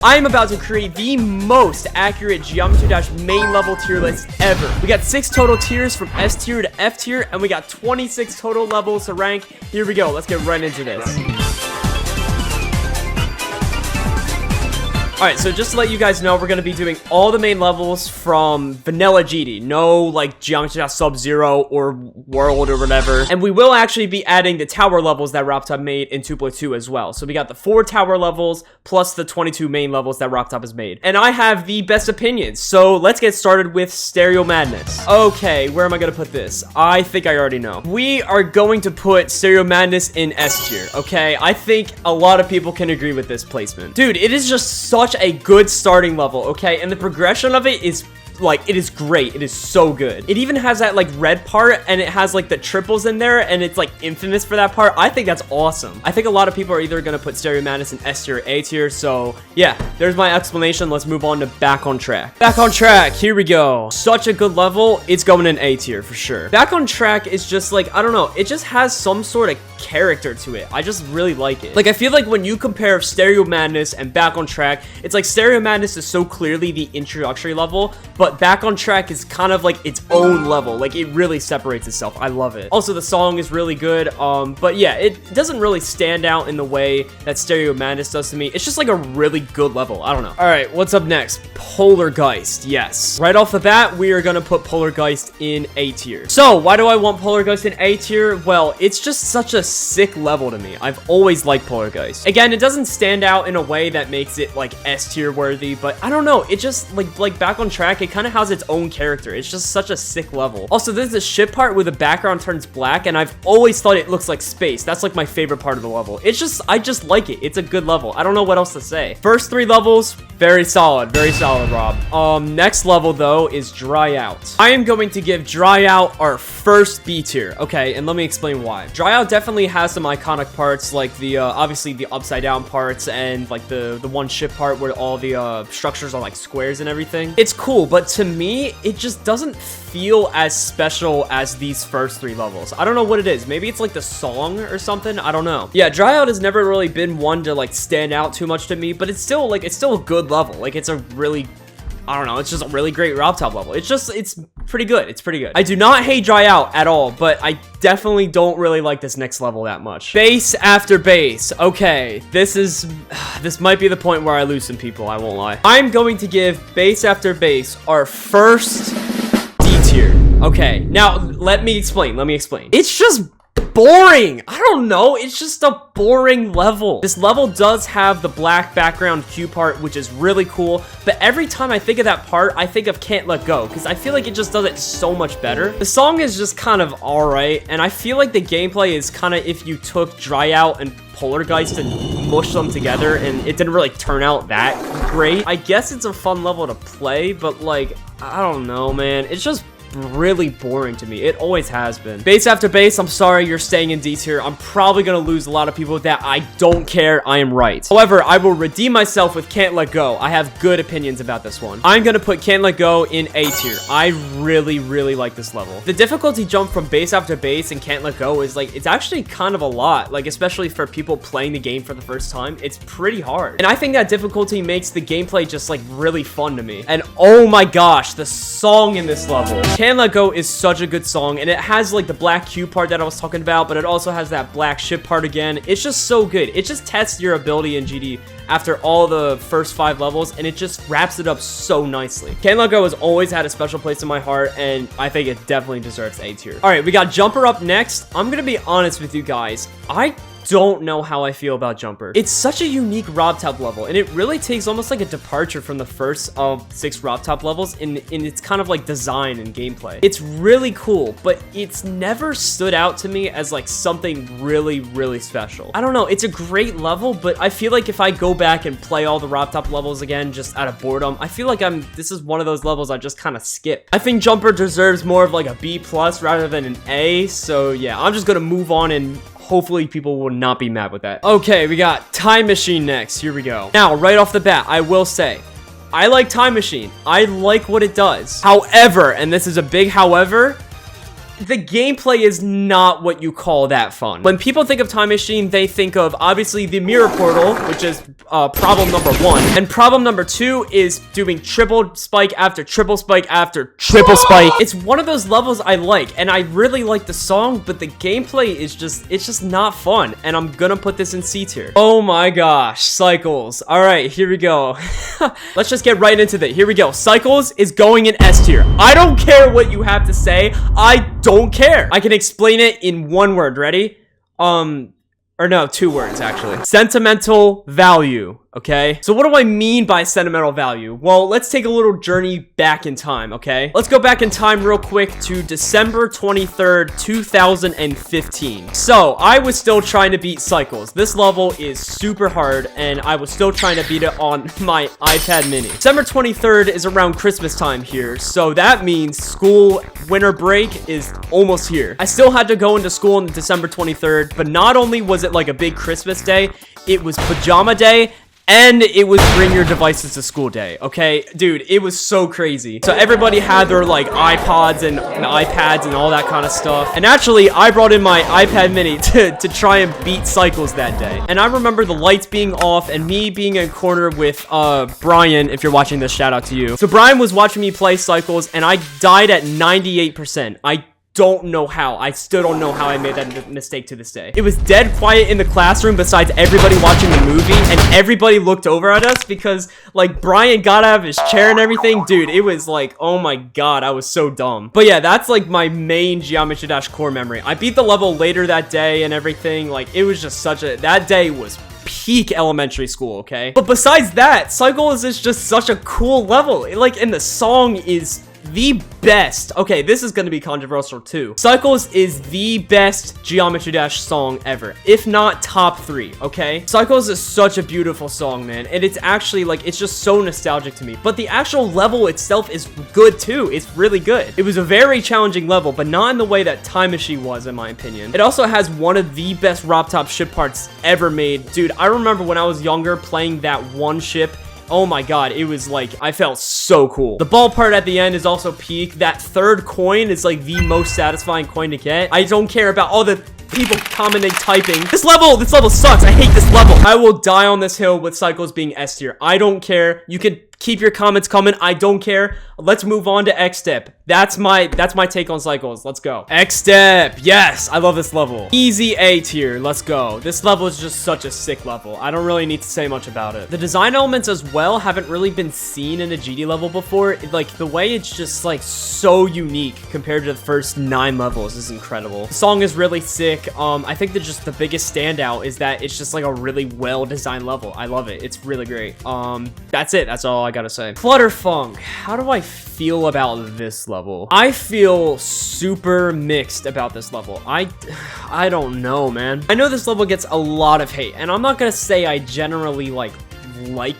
I am about to create the most accurate Geometry Dash main level tier list ever. We got 6 total tiers from S tier to F tier, and we got 26 total levels to rank. Here we go. Let's get right into this. Alright, so just to let you guys know, we're going to be doing all the main levels from Vanilla GD. No, like, Geometry Dash Sub-Zero or World or whatever. And we will actually be adding the tower levels that RobTop made in 2.2 as well. So we got the 4 tower levels plus the 22 main levels that RobTop has made. And I have the best opinions. So let's get started with Stereo Madness. Okay, where am I going to put this? I think I already know. We are going to put Stereo Madness in S tier, okay? I think a lot of people can agree with this placement. Dude, it is just such a good starting level, okay? And the progression of it is like, it is great. It is so good. It even has that like red part, and it has like the triples in there, and it's like infamous for that part. I think that's awesome. I think a lot of people are either gonna put Stereo Madness in S tier or A tier. So yeah, there's my explanation. Let's move on to Back on Track. Back on Track, here we go. Such a good level. It's going in A tier for sure. Back on Track is just like, I don't know, it just has some sort of character to it. I just really like it. Like, I feel like when you compare Stereo Madness and Back on Track, it's like Stereo Madness is so clearly the introductory level, but Back on Track is kind of like its own level. Like, it really separates itself. I love it. Also, the song is really good. But yeah, it doesn't really stand out in the way that Stereo Madness does to me. It's just like a really good level. I don't know. All right, what's up next? Polargeist. Yes. Right off the bat, we are gonna put Polargeist in A tier. So, why do I want Polargeist in A tier? Well, it's just such a sick level to me. I've always liked Polargeist. Again, it doesn't stand out in a way that makes it like S tier worthy, but I don't know. It just like Back on Track, it kind of has its own character. It's just such a sick level. Also, there's this ship part where the background turns black, and I've always thought it looks like space. That's like my favorite part of the level. It's just, I just like it. It's a good level. I don't know what else to say. First 3 levels, very solid, Rob. Next level though is Dry Out. I am going to give Dry Out our first B tier. Okay, and let me explain why. Dry Out definitely has some iconic parts, like the obviously the upside down parts, and like the one ship part where all the structures are like squares and everything. It's cool, but to me, it just doesn't feel as special as these first 3 levels. I don't know what it is. Maybe it's like the song or something. I don't know. Yeah, Dry Out has never really been one to like stand out too much to me, but it's still like, it's still a good level. Like, it's a really, I don't know, it's just a really great RobTop level. It's just, it's pretty good. It's pretty good. I do not hate Dry Out at all, but I definitely don't really like this next level that much. Base after base. Okay, this might be the point where I lose some people, I won't lie. I'm going to give Base after base our first D tier. Okay, now let me explain. It's just boring. I don't know. It's just a boring level. This level does have the black background cue part, which is really cool. But every time I think of that part, I think of Can't Let Go, because I feel like it just does it so much better. The song is just kind of alright, and I feel like the gameplay is kind of if you took Dry Out and Polargeist and mush them together, and it didn't really turn out that great. I guess it's a fun level to play, but like, I don't know, man. It's just really boring to me. It always has been. Base after base, I'm sorry, you're staying in D tier. I'm probably gonna lose a lot of people with that. I don't care. I am right. However, I will redeem myself with Can't Let Go. I have good opinions about this one. I'm gonna put Can't Let Go in A tier. I really like this level. The difficulty jump from base after base and Can't Let Go is like, it's actually kind of a lot, like especially for people playing the game for the first time. It's pretty hard, and I think that difficulty makes the gameplay just like really fun to me. And oh my gosh, the song in this level, Can't Let Go, is such a good song, and it has like the black cue part that I was talking about, but it also has that black ship part again. It's just so good. It just tests your ability in GD after all the first 5 levels, and it just wraps it up so nicely. Can't Let Go has always had a special place in my heart, and I think it definitely deserves A tier. All right, we got Jumper up next. I'm gonna be honest with you guys. I don't know how I feel about Jumper. It's such a unique RobTop level, and it really takes almost like a departure from the first of 6 RobTop levels in its kind of like design and gameplay. It's really cool, but it's never stood out to me as like something really special. I don't know, it's a great level, but I feel like if I go back and play all the RobTop levels again just out of boredom, I feel like this is one of those levels I just kind of skip. I think Jumper deserves more of like a B+ rather than an A, so yeah, I'm just gonna move on, and hopefully people will not be mad with that. Okay, we got Time Machine next. Here we go. Now, right off the bat, I will say, I like Time Machine. I like what it does. However, and this is a big however, the gameplay is not what you call that fun. When people think of Time Machine, they think of obviously the mirror portal, which is problem number 1. And problem number 2 is doing triple spike after triple spike after triple spike. It's one of those levels I like, and I really like the song, but the gameplay is it's just not fun. And I'm gonna put this in C tier. Oh my gosh, Cycles. All right, here we go. Let's just get right into it. Here we go. Cycles is going in S tier. I don't care what you have to say. I don't care. I can explain it in one word. Ready? Or no, 2 words actually. Sentimental value. Okay, so what do I mean by sentimental value? Well, let's take a little journey back in time, okay? Let's go back in time real quick to December 23rd, 2015. So, I was still trying to beat Cycles. This level is super hard, and I was still trying to beat it on my iPad mini. December 23rd is around Christmas time here, so that means school winter break is almost here. I still had to go into school on December 23rd, but not only was it like a big Christmas day, it was pajama day, and it was bring your devices to school day, okay? Dude, it was so crazy. So everybody had their like iPods and iPads and all that kind of stuff. And actually, I brought in my iPad mini to try and beat Cycles that day. And I remember the lights being off and me being in a corner with Brian, if you're watching this, shout out to you. So Brian was watching me play Cycles and I died at 98%. I don't know how. I still don't know how I made that mistake to this day. It was dead quiet in the classroom besides everybody watching the movie, and everybody looked over at us because, like, Brian got out of his chair and everything. Dude, it was like, oh my god, I was so dumb. But yeah, that's like my main Geometry Dash core memory. I beat the level later that day and everything. Like, it was just that day was peak elementary school, okay? But besides that, Cycles is just such a cool level. And the song is the best. Okay, this is gonna be controversial too. Cycles is the best Geometry Dash song ever, if not top 3, okay? Cycles is such a beautiful song, man, and it's actually like, it's just so nostalgic to me. But the actual level itself is good too. It's really good. It was a very challenging level, but not in the way that Time Machine was, in my opinion. It also has one of the best RobTop ship parts ever made. Dude, I remember when I was younger playing that one ship. Oh my god, it was like, I felt so cool. The ball part at the end is also peak. That 3rd coin is like the most satisfying coin to get. I don't care about all the people commenting, typing. This level sucks. I hate this level. I will die on this hill with Cycles being S tier. I don't care. You can keep your comments coming. I don't care. Let's move on to X Step. That's my take on Cycles. Let's go. X Step. Yes, I love this level. Easy A tier. Let's go. This level is just such a sick level. I don't really need to say much about it. The design elements as well haven't really been seen in a GD level before. Like, the way it's just like so unique compared to the first 9 levels is incredible. The song is really sick. I think that just the biggest standout is that it's just like a really well designed level. I love it. It's really great. That's it. That's all I gotta say. Flutterfunk. How do I feel about this level? I feel super mixed about this level. I don't know, man. I know this level gets a lot of hate, and I'm not gonna say I generally like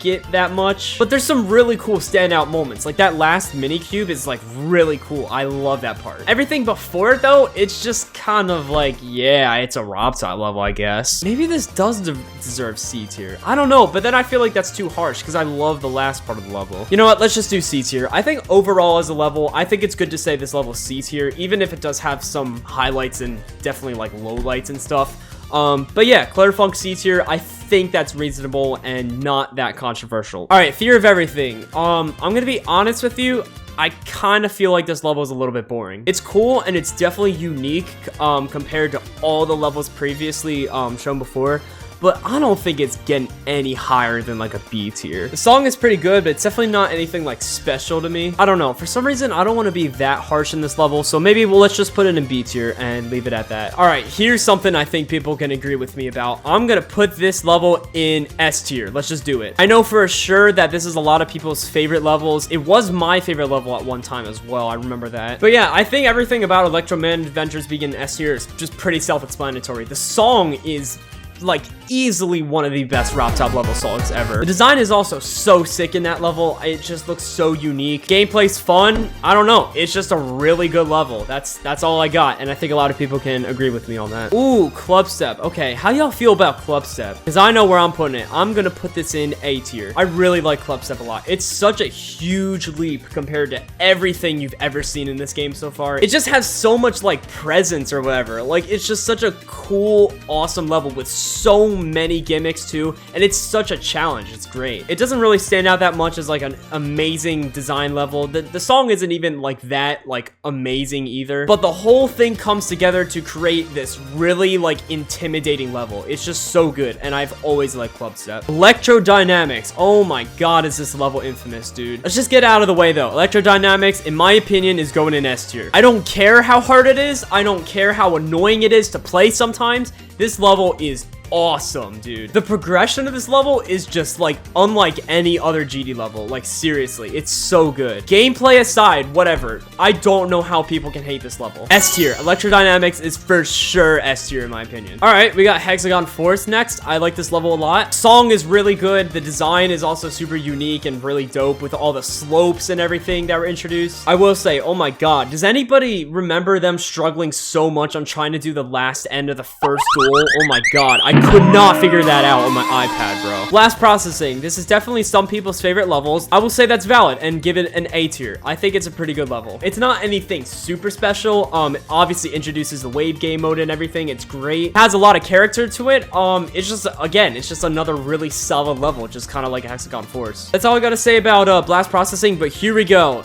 it that much, but there's some really cool standout moments. Like that last mini cube is like really cool. I love that part. Everything before it though, it's just kind of like, yeah, it's a RobTop level, I guess. Maybe this does deserve C tier. I don't know, but then I feel like that's too harsh because I love the last part of the level. You know what? Let's just do C tier. I think overall as a level, I think it's good to say this level C tier, even if it does have some highlights and definitely like lowlights and stuff. But yeah, Flutterfunk C tier, I think that's reasonable and not that controversial. All right, Fear of Everything. I'm gonna be honest with you. I kind of feel like this level is a little bit boring. It's cool and it's definitely unique compared to all the levels previously shown before, but I don't think it's getting any higher than like a B tier. The song is pretty good, but it's definitely not anything like special to me. I don't know. For some reason, I don't want to be that harsh in this level, so maybe let's just put it in B tier and leave it at that. All right, here's something I think people can agree with me about. I'm gonna put this level in S tier. Let's just do it. I know for sure that this is a lot of people's favorite levels. It was my favorite level at one time as well. I remember that. But yeah, I think everything about Electro Man Adventures being in S tier is just pretty self-explanatory. The song is like easily one of the best RobTop level songs ever. The design is also so sick in that level. It just looks so unique. Gameplay's fun. I don't know. It's just a really good level. That's all I got, and I think a lot of people can agree with me on that. Ooh, Club Step. Okay, how y'all feel about Club Step? Because I know where I'm putting it. I'm gonna put this in A tier. I really like Club Step a lot. It's such a huge leap compared to everything you've ever seen in this game so far. It just has so much like presence or whatever. Like, it's just such a cool, awesome level with so many gimmicks too, and it's such a challenge. It's great. It doesn't really stand out that much as like an amazing design level. The song isn't even like that like amazing either, but the whole thing comes together to create this really like intimidating level. It's just so good, and I've always liked Club Step. Electrodynamics. Oh my god, is this level infamous, dude. Let's just get out of the way though. Electrodynamics, in my opinion, is going in S tier. I don't care how hard it is. I don't care how annoying it is to play sometimes. This level is awesome, dude. The progression of this level is just like unlike any other GD level. Like, seriously, it's so good. Gameplay aside, whatever, I don't know how people can hate this level. S tier. Electrodynamics is for sure S tier in my opinion. All right, we got Hexagon Force next. I like this level a lot. Song is really good. The design is also super unique and really dope with all the slopes and everything that were introduced. I will say, oh my god, does anybody remember them struggling so much on trying to do the last end of the first duel? Oh my god, I could not figure that out on my iPad, bro. Blast processing. This is definitely some people's favorite levels. I will say that's valid and give it an A tier. I think it's a pretty good level. It's not anything super special. It obviously introduces the wave game mode and everything. It's great. It has a lot of character to it. It's just, again, it's just another really solid level, just kind of like Hexagon Force. That's all I gotta say about blast processing, but here we go.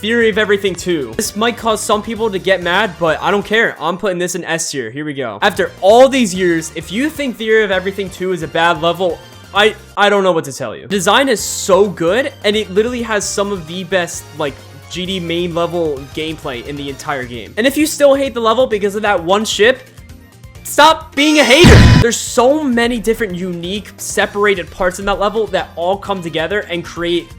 Theory of Everything 2. This might cause some people to get mad, but I don't care. I'm putting this in S tier. Here we go. After all these years, if you think Theory of Everything 2 is a bad level, I don't know what to tell you. Design is so good, and it literally has some of the best, like, GD main level gameplay in the entire game. And if you still hate the level because of that one ship, stop being a hater. There's so many different unique separated parts in that level that all come together and create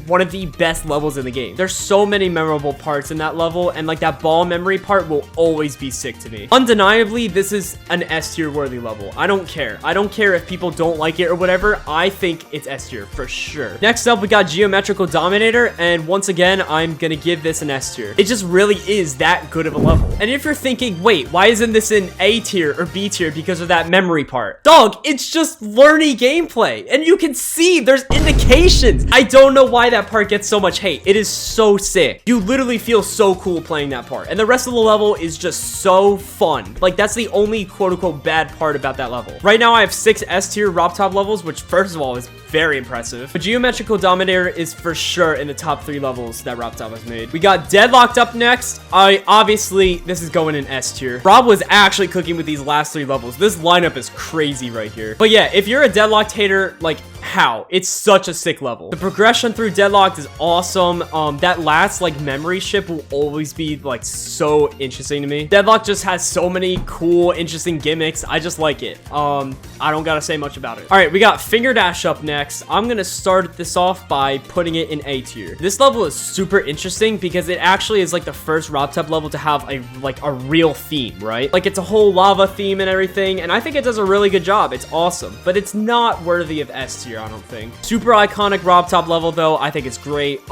one of the best levels in the game. There's so many memorable parts in that level, and like that ball memory part will always be sick to me. Undeniably, this is an S tier worthy level. I don't care. I don't care if people don't like it or whatever. I think it's S tier for sure. Next up, we got Geometrical Dominator, and once again, I'm gonna give this an S tier. It just really is that good of a level. And if you're thinking, wait, why isn't this in A tier or B tier because of that memory part? Dog, it's just learny gameplay, and you can see there's indications. I don't know why that part gets so much hate. It is so sick. You literally feel so cool playing that part, and the rest of the level is just so fun. Like, that's the only quote-unquote bad part about that level. Right now, I have 6 S tier RobTop levels, which first of all is very impressive. But Geometrical Dominator is for sure in the top 3 levels that RobTop has made. We got Deadlocked up next. Obviously, this is going in S tier. Rob was actually cooking with these last 3 levels. This lineup is crazy right here. But yeah, if you're a Deadlocked hater, like, how? It's such a sick level. The progression through Deadlocked is awesome. That last, like, memory ship will always be, like, so interesting to me. Deadlocked just has so many cool, interesting gimmicks. I just like it. I don't gotta say much about it. All right, we got Finger Dash up next. I'm gonna start this off by putting it in A tier. This level is super interesting because it actually is, like, the first RobTop level to have a real theme, right? Like, it's a whole lava theme and everything, and I think it does a really good job. It's awesome, but it's not worthy of S tier, I don't think. Super iconic RobTop level though. I think it's great.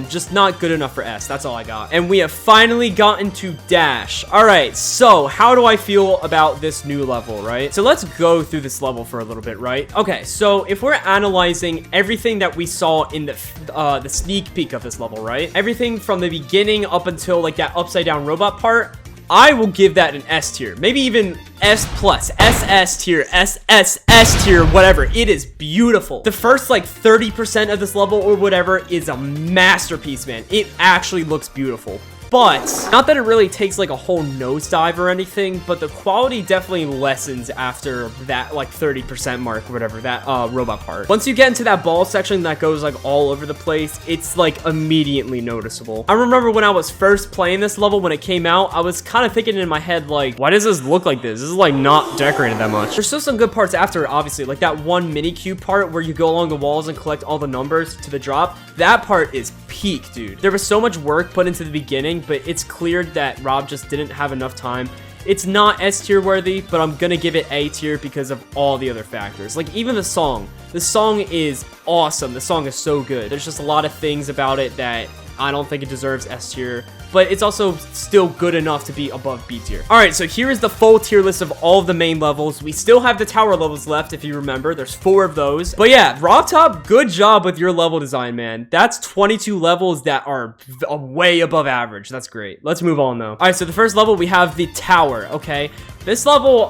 Just not good enough for S. That's all I got. And we have finally gotten to Dash. All right, so how do I feel about this new level, right? So let's go through this level for a little bit, right? Okay, so if we're analyzing everything that we saw in the sneak peek of this level, right? Everything from the beginning up until like that upside down robot part, I will give that an S tier, maybe even S plus, SS tier, SSS tier, whatever. It is beautiful. The first like 30% of this level or whatever is a masterpiece, man. It actually looks beautiful. But not that it really takes like a whole nosedive or anything, but the quality definitely lessens after that like 30% mark or whatever, that robot part. Once you get into that ball section that goes like all over the place, it's like immediately noticeable. I remember when I was first playing this level when it came out, I was kind of thinking in my head like, why does this look like this? This is like not decorated that much. There's still some good parts after it, obviously, like that one mini cube part where you go along the walls and collect all the numbers to the drop. That part is peak, dude. There was so much work put into the beginning, but it's clear that Rob just didn't have enough time It's not S tier worthy, but I'm gonna give it A tier because of all the other factors. Like, even the song is awesome. The song is so good. There's just a lot of things about it that I don't think it deserves S tier, but it's also still good enough to be above B tier. All right, so here is the full tier list of all of the main levels. We still have the tower levels left, if you remember. There's 4 of those. But yeah, RobTop, good job with your level design, man. That's 22 levels that are way above average. That's great. Let's move on, though. All right, so the first level, we have the tower, okay? This level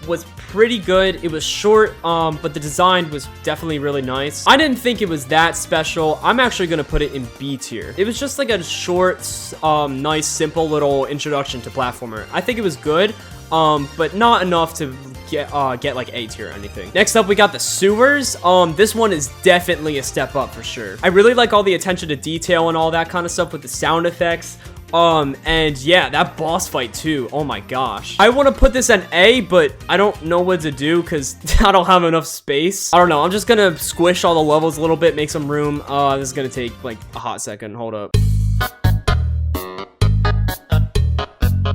was pretty good. It was short, but the design was definitely really nice. I didn't think it was that special. I'm actually gonna put it in B tier. It was just like a short, nice, simple little introduction to platformer. I think it was good, but not enough to get like A tier or anything. Next up, we got the sewers. This one is definitely a step up for sure. I really like all the attention to detail and all that kind of stuff with the sound effects. And yeah, that boss fight too. Oh my gosh. I want to put this an A, but I don't know what to do because I don't have enough space. I don't know. I'm just gonna squish all the levels a little bit, make some room. This is gonna take like a hot second. Hold up.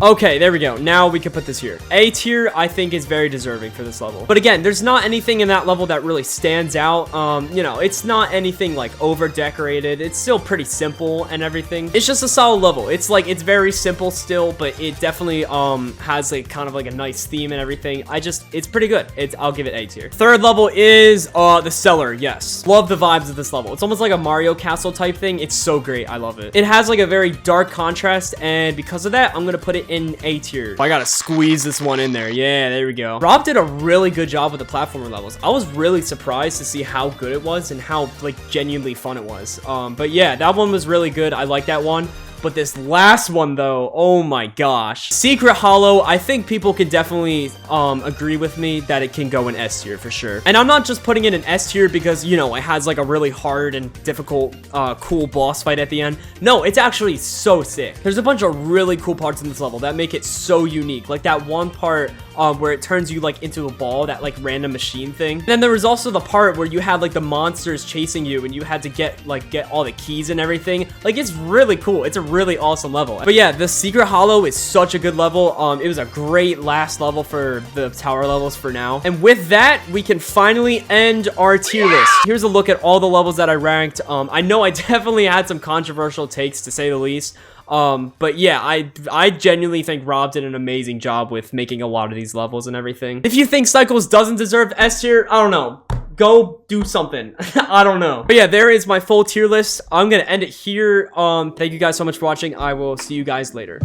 Okay, there we go. Now we can put this here. A tier, I think, is very deserving for this level. But again, there's not anything in that level that really stands out. You know, it's not anything like over decorated. It's still pretty simple and everything. It's just a solid level. It's like, it's very simple still, but it definitely has like kind of like a nice theme and everything. It's pretty good. I'll give it A tier. Third level is the cellar. Yes, love the vibes of this level. It's almost like a Mario Castle type thing. It's so great. I love it. It has like a very dark contrast, and because of that, I'm gonna put it in A tier. I gotta squeeze this one in there. Yeah, there we go. Rob did a really good job with the platformer levels. I was really surprised to see how good it was and how like genuinely fun it was. But yeah, that one was really good. I like that one. But this last one though, oh my gosh. Secret Hollow, I think people can definitely agree with me that it can go in S tier for sure. And I'm not just putting it in S tier because, you know, it has like a really hard and difficult, cool boss fight at the end. No, it's actually so sick. There's a bunch of really cool parts in this level that make it so unique. Like that one part where it turns you like into a ball, that like random machine thing. And then there was also the part where you had like the monsters chasing you and you had to get all the keys and everything. Like, it's really cool. It's a really awesome level. But yeah, the Secret Hollow is such a good level. It was a great last level for the tower levels for now. And with that, we can finally end our tier list. Here's a look at all the levels that I ranked. I know I definitely had some controversial takes, to say the least. But yeah, I genuinely think Rob did an amazing job with making a lot of these levels and everything. If you think Cycles doesn't deserve S tier, I don't know. Go do something. I don't know. But yeah, there is my full tier list. I'm gonna end it here. Thank you guys so much for watching. I will see you guys later.